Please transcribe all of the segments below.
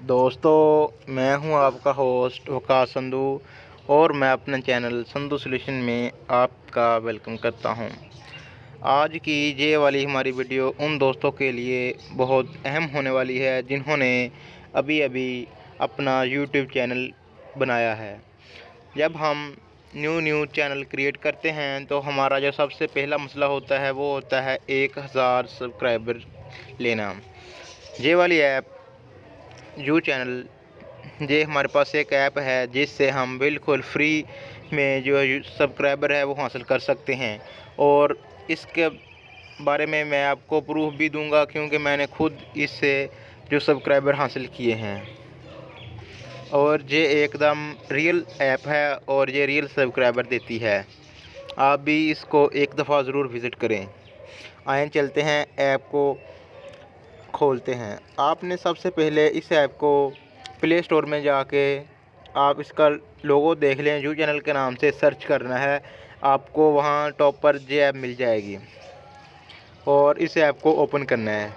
दोस्तों, मैं हूं आपका होस्ट वकास संधू और मैं अपने चैनल संधू सॉल्यूशन में आपका वेलकम करता हूं। आज की ये वाली हमारी वीडियो उन दोस्तों के लिए बहुत अहम होने वाली है जिन्होंने अभी अभी अपना यूट्यूब चैनल बनाया है। जब हम न्यू चैनल क्रिएट करते हैं तो हमारा जो सबसे पहला मसला होता है वो होता है 1000 सब्सक्राइबर लेना। ये वाली ऐप यू चैनल ये हमारे पास एक ऐप है जिससे हम बिल्कुल फ्री में जो सब्सक्राइबर है वो हासिल कर सकते हैं, और इसके बारे में मैं आपको प्रूफ भी दूंगा क्योंकि मैंने खुद इससे जो सब्सक्राइबर हासिल किए हैं। और ये एकदम रियल ऐप है और ये रियल सब्सक्राइबर देती है। आप भी इसको एक दफ़ा ज़रूर विज़िट करें। आइए चलते हैं, ऐप को खोलते हैं। आपने सबसे पहले इस ऐप को प्ले स्टोर में जाके आप इसका लोगो देख लें, यू चैनल के नाम से सर्च करना है, आपको वहाँ टॉप पर ये ऐप मिल जाएगी और इस ऐप को ओपन करना है।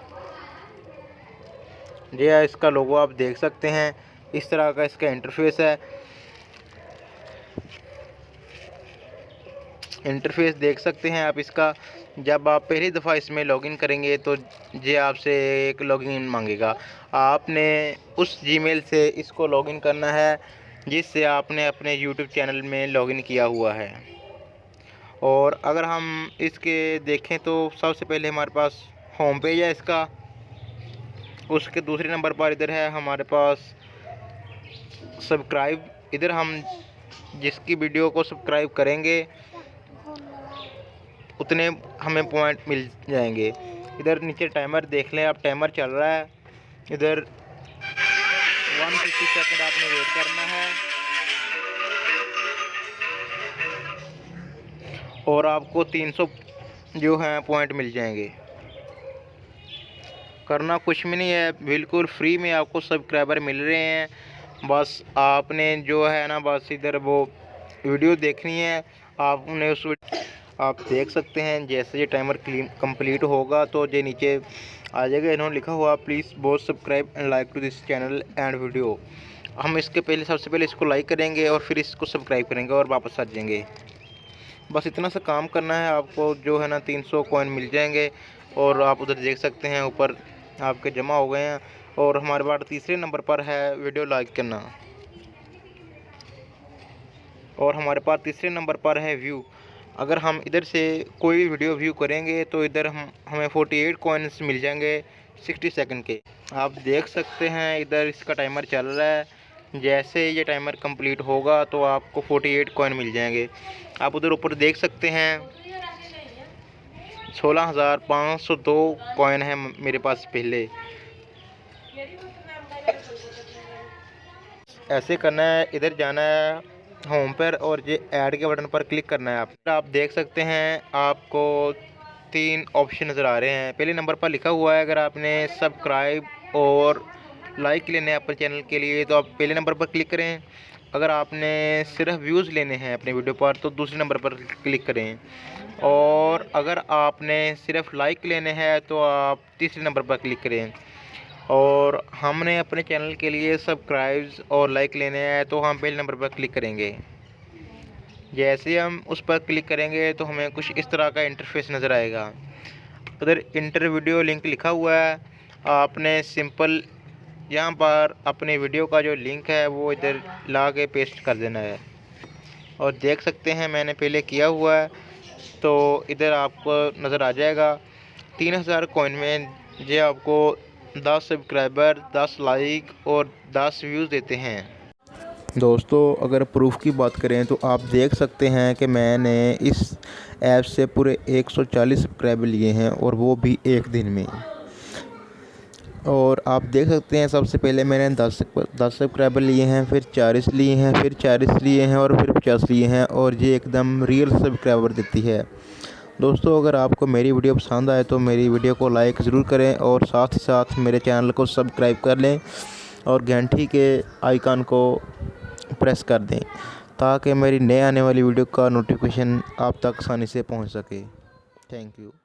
ये इसका लोगो आप देख सकते हैं, इस तरह का इसका इंटरफेस है। इंटरफेस देख सकते हैं आप इसका। जब आप पहली दफ़ा इसमें लॉगिन करेंगे तो ये आपसे एक लॉगिन मांगेगा। आपने उस जीमेल से इसको लॉगिन करना है जिससे आपने अपने यूट्यूब चैनल में लॉगिन किया हुआ है। और अगर हम इसके देखें तो सबसे पहले हमारे पास होम पेज है इसका। उसके दूसरे नंबर पर इधर है हमारे पास सब्सक्राइब। इधर हम जिसकी वीडियो को सब्सक्राइब करेंगे उतने हमें पॉइंट मिल जाएंगे। इधर नीचे टाइमर देख लें आप, टाइमर चल रहा है। इधर 150 सेकंड आपने वेट करना है और आपको 300 जो हैं पॉइंट मिल जाएंगे। करना कुछ भी नहीं है, बिल्कुल फ्री में आपको सब्सक्राइबर मिल रहे हैं। बस आपने जो है ना, बस इधर वो वीडियो देखनी है आपने। आप देख सकते हैं जैसे ये टाइमर कंप्लीट होगा तो ये नीचे आ जाएगा, इन्होंने लिखा हुआ please both subscribe and like to this channel and video. हम इसके पहले सबसे पहले इसको लाइक करेंगे और फिर इसको सब्सक्राइब करेंगे और वापस आ जाएंगे। बस इतना सा काम करना है आपको, जो है ना 300 कॉइन मिल जाएंगे। और आप उधर देख सकते हैं ऊपर आपके जमा हो गए हैं। और हमारे पास तीसरे नंबर पर है वीडियो लाइक करना, और हमारे पास तीसरे नंबर पर है व्यू। अगर हम इधर से कोई भी वीडियो व्यू करेंगे तो इधर हमें 48 कॉइन्स मिल जाएंगे 60 सेकंड के। आप देख सकते हैं इधर इसका टाइमर चल रहा है। जैसे ये टाइमर कंप्लीट होगा तो आपको 48 कॉइन मिल जाएंगे। आप उधर ऊपर देख सकते हैं 16,502 कॉइन है मेरे पास पहले। ऐसे करना है, इधर जाना है होम पर और ये ऐड के बटन पर क्लिक करना है। आप देख सकते हैं आपको 3 ऑप्शन नज़र आ रहे हैं। पहले नंबर पर लिखा हुआ है अगर आपने सब्सक्राइब और लाइक लेने हैं अपने चैनल के लिए तो आप पहले नंबर पर क्लिक करें। अगर आपने सिर्फ व्यूज़ लेने हैं अपने वीडियो पर तो दूसरे नंबर पर क्लिक करें। और अगर आपने सिर्फ लाइक लेने हैं तो आप तीसरे नंबर पर क्लिक करें। और हमने अपने चैनल के लिए सब्सक्राइब्स और लाइक लेने हैं तो हम पहले नंबर पर क्लिक करेंगे। जैसे हम उस पर क्लिक करेंगे तो हमें कुछ इस तरह का इंटरफेस नज़र आएगा। उधर इंटर वीडियो लिंक लिखा हुआ है, आपने सिंपल यहाँ पर अपने वीडियो का जो लिंक है वो इधर ला के पेस्ट कर देना है। और देख सकते हैं मैंने पहले किया हुआ है तो इधर आपको नज़र आ जाएगा 3000 कॉइन में ये आपको 10 सब्सक्राइबर, 10 लाइक और 10 व्यूज़ देते हैं। दोस्तों, अगर प्रूफ की बात करें तो आप देख सकते हैं कि मैंने इस ऐप से पूरे 140 सब्सक्राइबर लिए हैं और वो भी एक दिन में। और आप देख सकते हैं सबसे पहले मैंने 10 सब्सक्राइबर लिए हैं, फिर 40 लिए हैं, फिर 40 लिए हैं और फिर 50 लिए हैं, और ये एकदम रियल सब्सक्राइबर देती है। दोस्तों, अगर आपको मेरी वीडियो पसंद आए तो मेरी वीडियो को लाइक ज़रूर करें और साथ ही साथ मेरे चैनल को सब्सक्राइब कर लें और घंटी के आइकन को प्रेस कर दें ताकि मेरी नए आने वाली वीडियो का नोटिफिकेशन आप तक आसानी से पहुंच सके। Thank you.